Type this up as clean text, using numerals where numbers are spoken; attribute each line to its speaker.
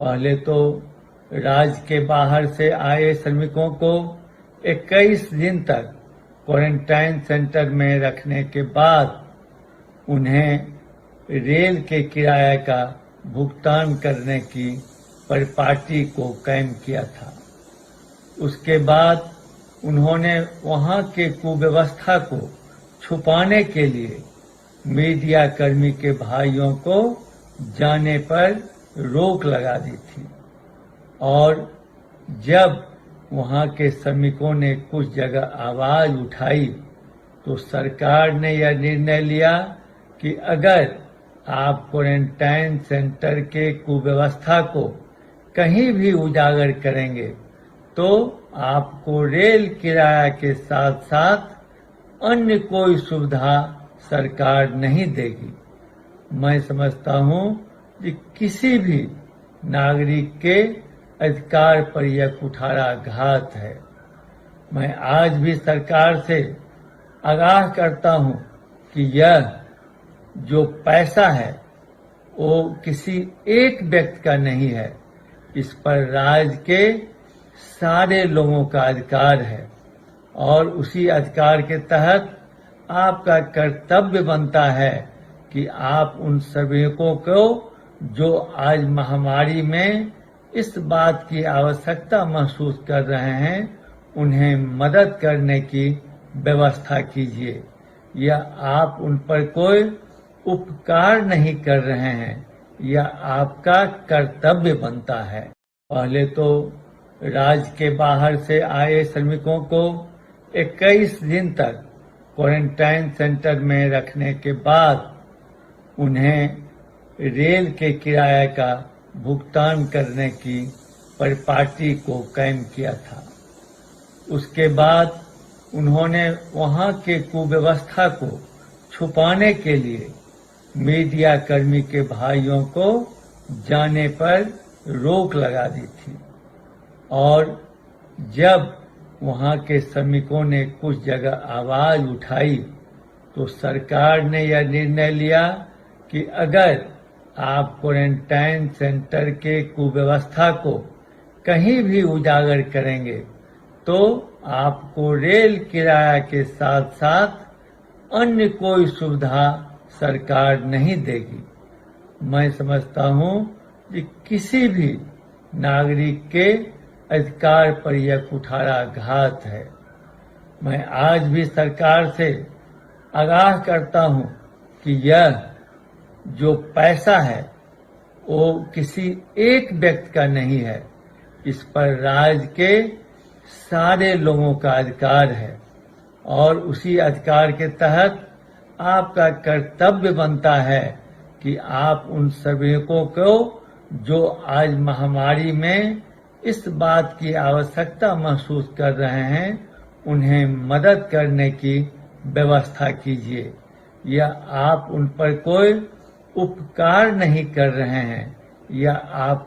Speaker 1: पहले तो राज्य के बाहर से आए श्रमिकों को 21 दिन तक क्वारंटाइन सेंटर में रखने के बाद उन्हें रेल के किराए का भुगतान करने की परिपाटी को कायम किया था। उसके बाद उन्होंने वहां के कुव्यवस्था को छुपाने के लिए मीडिया कर्मी के भाइयों को जाने पर रोक लगा दी थी और जब वहां के श्रमिकों ने कुछ जगह आवाज उठाई तो सरकार ने यह निर्णय लिया कि अगर आप क्वारंटाइन सेंटर के कुव्यवस्था को कहीं भी उजागर करेंगे तो आपको रेल किराया के साथ साथ अन्य कोई सुविधा सरकार नहीं देगी। मैं समझता हूं कि किसी भी नागरिक के अधिकार पर यह कुठाराघात है। मैं आज भी सरकार से आगाह करता हूं कि यह जो पैसा है वो किसी एक व्यक्ति का नहीं है, इस पर राज्य के सारे लोगों का अधिकार है और उसी अधिकार के तहत आपका कर्तव्य बनता है कि आप उन श्रमिकों को जो आज महामारी में इस बात की आवश्यकता महसूस कर रहे हैं उन्हें मदद करने की व्यवस्था कीजिए। या आप उन पर कोई उपकार नहीं कर रहे हैं, यह आपका कर्तव्य बनता है। पहले तो राज्य के बाहर से आए श्रमिकों को 21 दिन तक क्वारंटाइन सेंटर में रखने के बाद उन्हें रेल के किराए का भुगतान करने की परिपाटी को कायम किया था। उसके बाद उन्होंने वहां के कुव्यवस्था को छुपाने के लिए मीडिया कर्मी के भाइयों को जाने पर रोक लगा दी थी और जब वहां के श्रमिकों ने कुछ जगह आवाज उठाई तो सरकार ने यह निर्णय लिया कि अगर आप क्वारंटाइन सेंटर के कुव्यवस्था को कहीं भी उजागर करेंगे तो आपको रेल किराया के साथ साथ अन्य कोई सुविधा सरकार नहीं देगी। मैं समझता हूं कि किसी भी नागरिक के अधिकार पर यह कुठाराघात है। मैं आज भी सरकार से आगाह करता हूं कि यह जो पैसा है वो किसी एक व्यक्ति का नहीं है, इस पर राज्य के सारे लोगों का अधिकार है और उसी अधिकार के तहत आपका कर्तव्य बनता है कि आप उन श्रमिकों को जो आज महामारी में इस बात की आवश्यकता महसूस कर रहे हैं उन्हें मदद करने की व्यवस्था कीजिए। या आप उन पर कोई उपकार नहीं कर रहे हैं, या आप